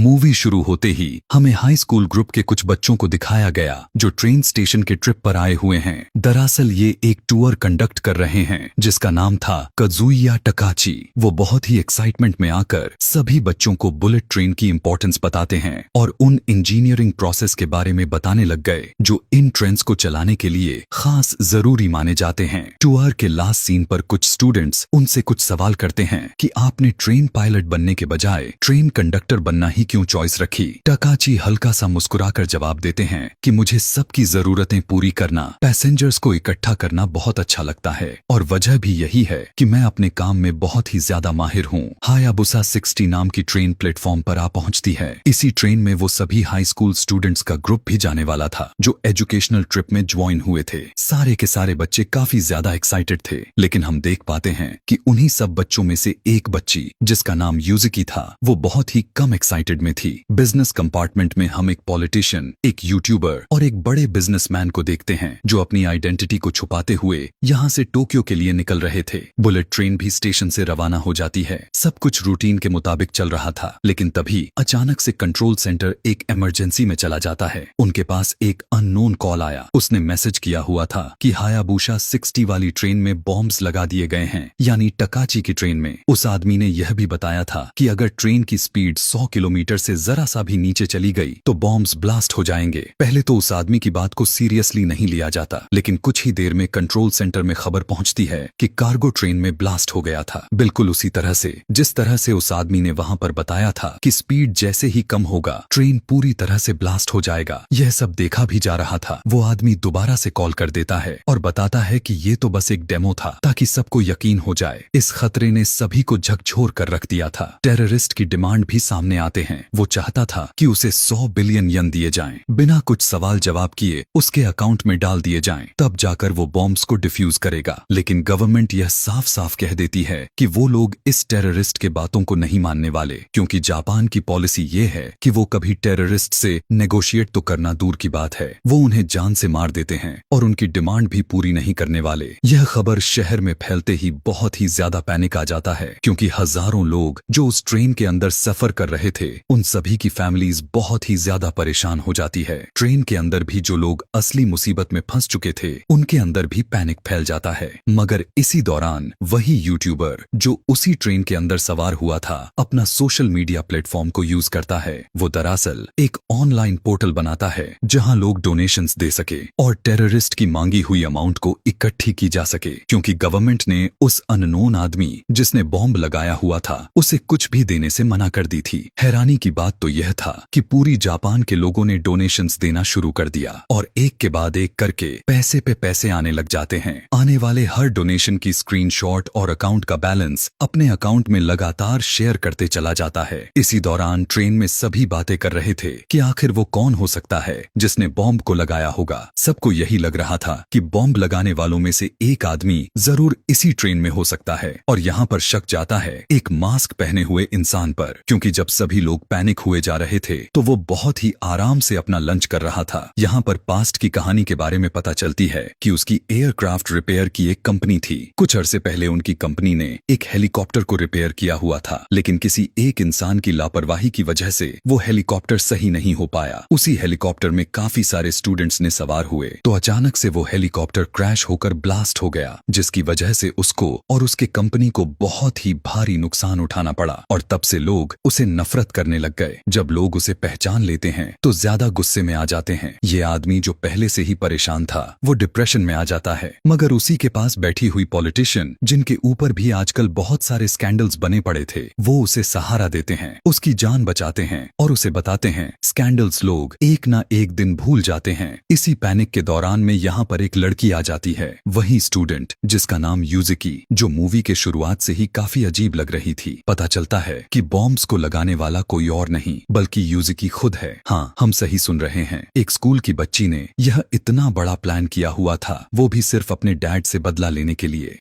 Movie शुरू होते ही हमें हाई स्कूल ग्रुप के कुछ बच्चों को दिखाया गया जो ट्रेन स्टेशन के ट्रिप पर आए हुए हैं। दरअसल ये एक टूर कंडक्ट कर रहे हैं जिसका नाम था काजुया टकाची। वो बहुत ही एक्साइटमेंट में आकर सभी बच्चों को बुलेट ट्रेन की इंपॉर्टेंस बताते हैं और उन इंजीनियरिंग प्रोसेस के बारे में बताने लग गए जो इन ट्रेन्स को चलाने के लिए खास जरूरी माने जाते हैं। टूर के लास्ट सीन पर कुछ स्टूडेंट्स उनसे कुछ सवाल करते हैं कि आपने ट्रेन पायलट बनने के बजाय ट्रेन कंडक्टर बनना ही क्यों चॉइस रखी। टकाची हल्का सा मुस्कुराकर जवाब देते हैं कि मुझे सबकी जरूरतें पूरी करना, पैसेंजर्स को इकट्ठा करना बहुत अच्छा लगता है और वजह भी यही है कि मैं अपने काम में बहुत ही ज्यादा माहिर हूँ। हायाबुसा 60 नाम की ट्रेन प्लेटफॉर्म पर आ पहुंचती है। इसी ट्रेन में वो सभी हाई स्कूल स्टूडेंट्स का ग्रुप भी जाने वाला था जो एजुकेशनल ट्रिप में ज्वाइन हुए थे। सारे के सारे बच्चे काफी ज्यादा एक्साइटेड थे, लेकिन हम देख पाते हैं कि उन्हीं सब बच्चों में से एक बच्ची जिसका नाम यूजिकी था वो बहुत ही कम एक्साइटेड में थी। बिजनेस कंपार्टमेंट में हम एक पॉलिटिशियन, एक यूट्यूबर और एक बड़े बिजनेसमैन को देखते हैं जो अपनी आइडेंटिटी को छुपाते हुए यहाँ से टोक्यो के लिए निकल रहे थे। बुलेट ट्रेन भी स्टेशन से रवाना हो जाती है। सब कुछ रूटीन के मुताबिक चल रहा था, लेकिन तभी अचानक से कंट्रोल सेंटर एक इमरजेंसी में चला जाता है। उनके पास एक अननोन कॉल आया। उसने मैसेज किया हुआ था कि हायाबुसा 60 वाली ट्रेन में बॉम्ब्स लगा दिए गए हैं, यानी टकाची की ट्रेन में। उस आदमी ने यह भी बताया था कि अगर ट्रेन की स्पीड 100 किलोमीटर से जरा सा भी नीचे चली गई तो बॉम्ब्स ब्लास्ट हो जाएंगे। पहले तो उस आदमी की बात को सीरियसली नहीं लिया जाता, लेकिन कुछ ही देर में कंट्रोल सेंटर में खबर पहुंचती है कि कार्गो ट्रेन में ब्लास्ट हो गया था। बिल्कुल उसी तरह से जिस तरह से उस आदमी ने वहां पर बताया था कि स्पीड जैसे ही कम होगा ट्रेन पूरी तरह से ब्लास्ट हो जाएगा। यह सब देखा भी जा रहा था। वो आदमी दोबारा से कॉल कर देता है और बताता है कि ये तो बस एक डेमो था ताकि सबको यकीन हो जाए। इस खतरे ने सभी को झकझोर कर रख दिया था। टेररिस्ट की डिमांड भी सामने आते हैं। वो चाहता था कि उसे 100 बिलियन यन दिए जाएं, बिना कुछ सवाल जवाब किए उसके अकाउंट में डाल दिए जाएं, तब जाकर वो बॉम्ब्स को डिफ्यूज करेगा। लेकिन गवर्नमेंट यह साफ साफ कह देती है कि वो लोग इस टेररिस्ट के बातों को नहीं मानने वाले, क्योंकि जापान की पॉलिसी ये है कि वो कभी टेररिस्ट से नेगोशिएट तो करना दूर की बात है, वो उन्हें जान से मार देते हैं और उनकी डिमांड भी पूरी नहीं करने वाले। यह खबर शहर में फैलते ही बहुत ही ज्यादा पैनिक आ जाता है, क्योंकि हजारों लोग जो उस ट्रेन के अंदर सफर कर रहे थे उन सभी की फैमिलीज बहुत ही ज्यादा परेशान हो जाती है। ट्रेन के अंदर भी जो लोग असली मुसीबत में फंस चुके थे उनके अंदर भी पैनिक फैल जाता है। मगर इसी दौरान वही यूट्यूबर जो उसी ट्रेन के अंदर सवार हुआ था अपना सोशल मीडिया प्लेटफॉर्म को यूज करता है। वो दरअसल एक ऑनलाइन पोर्टल बनाता है जहां लोग डोनेशंस दे सके और टेररिस्ट की मांगी हुई अमाउंट को इकट्ठी की जा सके, क्योंकि गवर्नमेंट ने उस अननोन आदमी जिसने बॉम्ब लगाया हुआ था उसे कुछ भी देने से मना कर दी थी। हैरानी की बात तो यह था कि पूरी जापान के लोगों ने डोनेशंस देना शुरू कर दिया और एक के बाद एक करके पैसे पे पैसे आने लग जाते हैं। आने वाले हर डोनेशन की स्क्रीनशॉट और अकाउंट का बैलेंस अपने अकाउंट में लगातार शेयर करते चला जाता है। इसी दौरान ट्रेन में सभी बातें कर रहे थे कि आखिर वो कौन हो सकता है जिसने बॉम्ब को लगाया होगा। सबको यही लग रहा था कि बॉम्ब लगाने वालों में से एक आदमी जरूर इसी ट्रेन में हो सकता है, और यहाँ पर शक जाता है एक मास्क पहने हुए इंसान पर, क्योंकि जब सभी लोग पैनिक हुए जा रहे थे तो वो बहुत ही आराम से अपना लंच कर रहा था। यहाँ पर पास्ट की कहानी के बारे में पता चलती है कि उसकी एयरक्राफ्ट रिपेयर की एक कंपनी थी। कुछ अरसे पहले उनकी कंपनी ने एक हेलीकॉप्टर को रिपेयर किया हुआ था, लेकिन किसी एक इंसान की लापरवाही की वजह से वो हेलीकॉप्टर सही नहीं हो पाया। उसी हेलीकॉप्टर में काफी सारे स्टूडेंट्स ने सवार हुए तो अचानक से वो हेलीकॉप्टर क्रैश होकर ब्लास्ट हो गया, जिसकी वजह से उसको और उसके कंपनी को बहुत ही भारी नुकसान उठाना पड़ा और तब से लोग उसे नफरत करने लग गए। जब लोग उसे पहचान लेते हैं तो ज्यादा गुस्से में आ जाते हैं। ये आदमी जो पहले से ही परेशान था वो डिप्रेशन में आ जाता है, मगर उसी के पास बैठी हुई पॉलिटिशियन जिनके ऊपर भी आजकल बहुत सारे स्कैंडल्स बने पड़े थे वो उसे सहारा देते हैं, उसकी जान बचाते हैं और उसे बताते हैं स्कैंडल्स लोग एक ना एक दिन भूल जाते हैं। इसी पैनिक के दौरान में यहाँ पर एक लड़की आ जाती है, वही स्टूडेंट जिसका नाम यूजिकी, जो मूवी के शुरुआत से ही काफी अजीब लग रही थी। पता चलता है कि बॉम्ब्स को लगाने वाला कोई और नहीं बल्कि यूजिकी खुद है। हाँ, हम सही सुन रहे हैं। एक स्कूल की बच्ची ने यह इतना बड़ा प्लान किया हुआ था, वो भी सिर्फ अपने डैड से बदला लेने के लिए।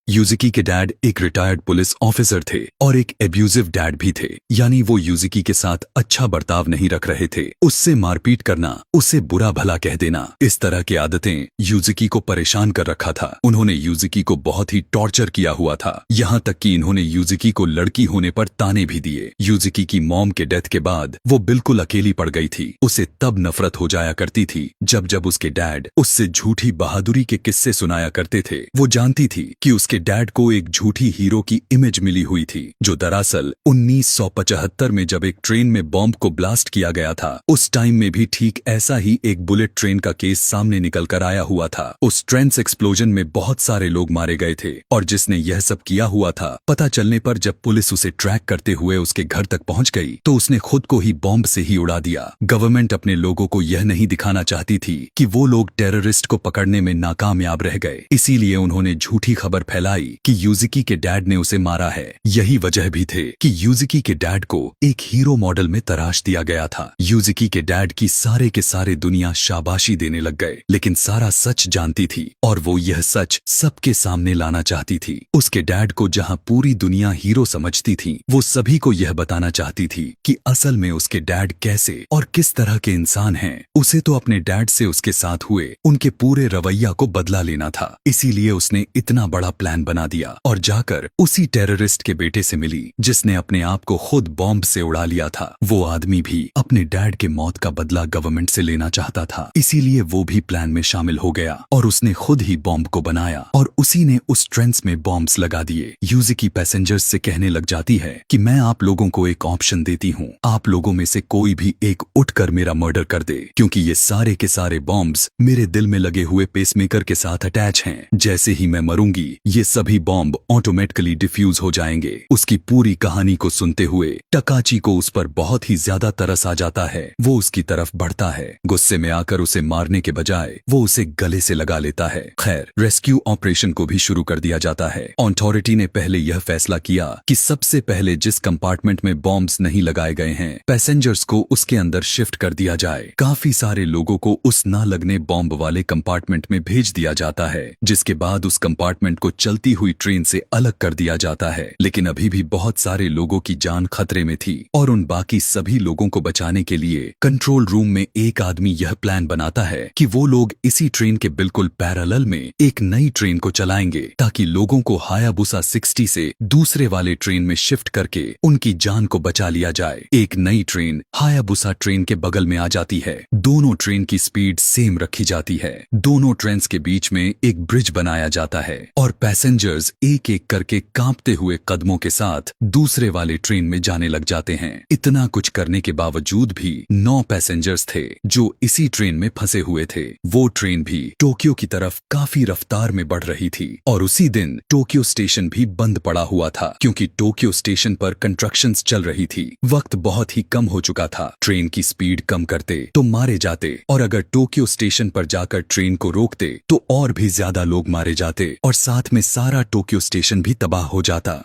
यूजिकी के डैड एक रिटायर्ड पुलिस ऑफिसर थे और एक एब्यूजिव डैड भी थे, यानी वो यूजिकी के साथ अच्छा बर्ताव नहीं रख रहे थे। उससे मारपीट करना, उसे बुरा भला कह देना, इस तरह की आदतें यूजिकी को परेशान कर रखा था। उन्होंने यूजिकी को बहुत ही टॉर्चर किया हुआ था, यहाँ तक कि इन्होंने यूजिकी को लड़की होने पर ताने भी दिए। यूजिकी की मॉम के डेथ के बाद वो बिल्कुल अकेली पड़ गई थी। उसे तब नफरत हो जाया करती थी जब जब उसके डैड उससे झूठी बहादुरी के किस्से सुनाया करते थे। वो जानती थी कि उसके डैड को एक झूठी हीरो की इमेज मिली हुई थी, जो दरअसल 1975 में जब एक ट्रेन में बॉम्ब को ब्लास्ट किया गया था, उस टाइम में भी ठीक ऐसा ही एक बुलेट ट्रेन का केस सामने निकल कर आया हुआ था। उस ट्रेन एक्सप्लोजन में बहुत सारे लोग मारे गए थे और जिसने यह सब किया हुआ था, पता चलने पर जब पुलिस उसे ट्रैक करते हुए उसके घर तक पहुंच गई तो उसने खुद को ही बॉम्ब से ही उड़ा दिया। गवर्नमेंट अपने लोगों को यह नहीं दिखाना चाहती थी कि वो लोग टेररिस्ट को पकड़ने में नाकामयाब रह गए, इसीलिए उन्होंने झूठी खबर फैलाई कि यूजिकी के डैड ने उसे मारा है। यही वजह भी थे कि यूजिकी के डैड को एक हीरो मॉडल में तराश दिया गया था। यूजिकी के डैड की सारे के सारे दुनिया शाबाशी देने लग गए, लेकिन सारा सच जानती थी और वो यह सच सबके सामने लाना चाहती थी। उसके डैड को जहां पूरी दुनिया हीरो समझती थी, वो सभी को यह बताना चाहती थी कि असल में उसके डैड कैसे और किस तरह के इंसान हैं। उसे तो अपने डैड से उसके साथ हुए उनके पूरे रवैया को बदला लेना था, इसीलिए उसने इतना बड़ा प्लान बना दिया और जाकर उसी टेररिस्ट के बेटे से मिली जिसने अपने आप को खुद बॉम्ब से उड़ा लिया था। वो आदमी भी अपने डैड के मौत का बदला गवर्नमेंट से लेना चाहता था, इसीलिए वो भी प्लान में शामिल हो गया और उसने खुद ही बॉम्ब को बनाया और उसी ने उस ट्रेन्स में बॉम्ब्स लगा दिए। यूजिकी पैसेंजर्स से कहने लग जाती है कि मैं आप लोगों को एक ऑप्शन देती हूँ, आप लोगों में से कोई भी एक उठकर मेरा मर्डर कर दे, क्योंकि ये सारे के सारे बॉम्ब्स मेरे दिल में लगे हुए पेसमेकर के साथ अटैच हैं। जैसे ही मैं मरूंगी ये सभी बॉम्ब ऑटोमेटिकली डिफ्यूज हो जाएंगे। उसकी पूरी कहानी को सुनते हुए टकाची को उस पर बहुत ही ज्यादा तरस आ जाता है। वो उसकी तरफ बढ़ता है, गुस्से में आकर उसे मारने के बजाय वो उसे गले से लगा लेता है। खैर, रेस्क्यू ऑपरेशन को भी शुरू कर दिया जाता है। अथॉरिटी ने पहले यह फैसला किया कि सबसे पहले जिस कंपार्टमेंट में बॉम्ब्स नहीं लगाए गए हैं, पैसेंजर्स को उसके अंदर शिफ्ट कर दिया जाए। काफी सारे लोगों को उस ना लगने बॉम्ब वाले कंपार्टमेंट में भेज दिया जाता है, जिसके बाद उस कंपार्टमेंट को चलती हुई ट्रेन से अलग कर दिया जाता है। लेकिन अभी भी बहुत सारे लोगों की जान खतरे में थी और उन बाकी सभी लोगों को बचाने के लिए कंट्रोल रूम में एक आदमी यह प्लान बनाता है कि वो लोग इसी ट्रेन के बिल्कुल पैरेलल में एक नई ट्रेन को चलाएंगे ताकि लोगों को हायाबुसा 60 से दूसरे वाले ट्रेन में शिफ्ट करके उनकी जान को बचा लिया जाए। एक नई ट्रेन हायाबुसा ट्रेन के बगल में आ जाती है। दोनों ट्रेन की स्पीड सेम रखी जाती है। दोनों ट्रेन्स के बीच में एक ब्रिज बनाया जाता है और पैसेंजर्स एक एक करके कांपते हुए कदमों के साथ दूसरे वाले ट्रेन में जाने लग जाते हैं। इतना कुछ करने के बावजूद भी 9 पैसेंजर्स थे जो इसी ट्रेन में फंसे हुए थे। वो ट्रेन भी टोक्यो की तरफ काफी रफ्तार में बढ़ रही थी और उसी दिन टोक्यो स्टेशन भी बंद पड़ा हुआ था, क्योंकि टोक्यो स्टेशन पर कंस्ट्रक्शंस चल रही थी। वक्त बहुत ही कम हो चुका था। ट्रेन की स्पीड कम करते तो मारे जाते और अगर टोक्यो स्टेशन पर जाकर ट्रेन को रोकते तो और भी ज्यादा लोग मारे जाते और साथ में सारा टोक्यो स्टेशन भी तबाह हो जाता।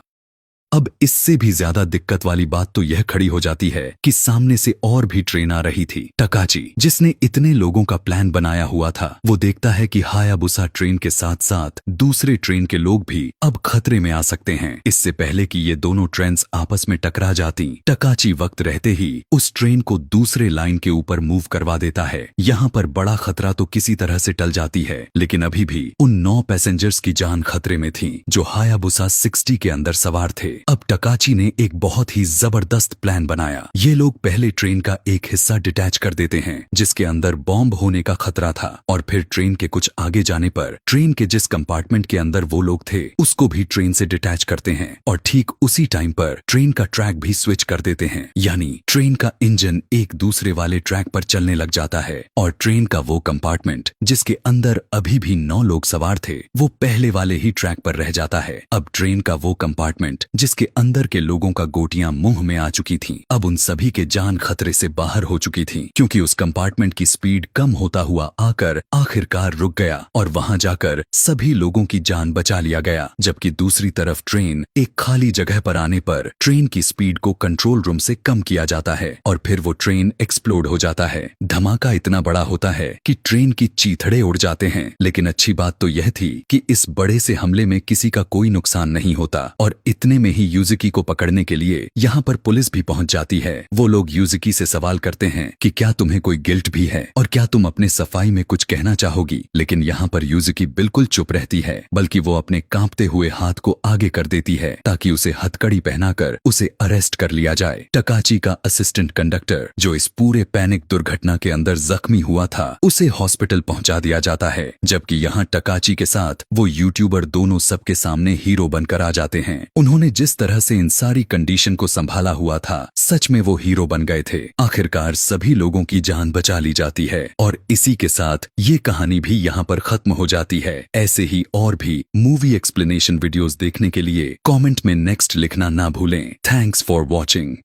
अब इससे भी ज्यादा दिक्कत वाली बात तो यह खड़ी हो जाती है कि सामने से और भी ट्रेन आ रही थी। टकाची, जिसने इतने लोगों का प्लान बनाया हुआ था, वो देखता है कि हायाबुसा ट्रेन के साथ साथ दूसरे ट्रेन के लोग भी अब खतरे में आ सकते हैं। इससे पहले कि ये दोनों ट्रेन्स आपस में टकरा जाती, टकाची वक्त रहते ही उस ट्रेन को दूसरे लाइन के ऊपर मूव करवा देता है। यहाँ पर बड़ा खतरा तो किसी तरह से टल जाती है, लेकिन अभी भी उन 9 पैसेंजर्स की जान खतरे में थी जो हायाबुसा 60 के अंदर सवार थे। अब टकाची ने एक बहुत ही जबरदस्त प्लान बनाया। ये लोग पहले ट्रेन का एक हिस्सा डिटैच कर देते हैं जिसके अंदर बॉम्ब होने का खतरा था और फिर ट्रेन के कुछ आगे जाने पर ट्रेन के जिस कंपार्टमेंट के अंदर वो लोग थे उसको भी ट्रेन से डिटैच करते हैं और ठीक उसी टाइम पर ट्रेन का ट्रैक भी स्विच कर देते हैं, यानी ट्रेन का इंजन एक दूसरे वाले ट्रैक पर चलने लग जाता है और ट्रेन का वो कंपार्टमेंट जिसके अंदर अभी भी 9 लोग सवार थे वो पहले वाले ही ट्रैक पर रह जाता है। अब ट्रेन का वो कंपार्टमेंट जिस जिसके अंदर के लोगों का गोटियां मुंह में आ चुकी थीं। अब उन सभी के जान खतरे से बाहर हो चुकी थी, क्योंकि उस कंपार्टमेंट की स्पीड कम होता हुआ आकर आखिरकार रुक गया और वहां जाकर सभी लोगों की जान बचा लिया गया। जबकि दूसरी तरफ ट्रेन एक खाली जगह पर आने पर ट्रेन की स्पीड को कंट्रोल रूम से कम किया जाता है और फिर वो ट्रेन एक्सप्लोड हो जाता है। धमाका इतना बड़ा होता है कि ट्रेन की चीथड़े उड़ जाते हैं। लेकिन अच्छी बात तो यह थी कि इस बड़े से हमले में किसी का कोई नुकसान नहीं होता और इतने में ही यूजुकी को पकड़ने के लिए यहाँ पर पुलिस भी पहुंच जाती है। वो लोग यूजुकी से सवाल करते हैं कि क्या तुम्हें कोई गिल्ट भी है और क्या तुम अपने सफाई में कुछ कहना चाहोगी। लेकिन यहाँ पर यूजुकी बिल्कुल चुप रहती है, बल्कि वो अपने कांपते हुए हाथ को आगे कर देती है ताकि उसे हथकड़ी पहनाकर उसे अरेस्ट कर लिया जाए। टकाची का असिस्टेंट कंडक्टर, जो इस पूरे पैनिक दुर्घटना के अंदर जख्मी हुआ था, उसे हॉस्पिटल पहुंचा दिया जाता है। जबकि यहाँ टकाची के साथ वो यूट्यूबर दोनों सबके सामने हीरो बनकर आ जाते हैं। उन्होंने जिस तरह से इन सारी कंडीशन को संभाला हुआ था, सच में वो हीरो बन गए थे। आखिरकार सभी लोगों की जान बचा ली जाती है और इसी के साथ ये कहानी भी यहाँ पर खत्म हो जाती है। ऐसे ही और भी मूवी एक्सप्लेनेशन वीडियोस देखने के लिए कमेंट में नेक्स्ट लिखना ना भूलें। Thanks for watching.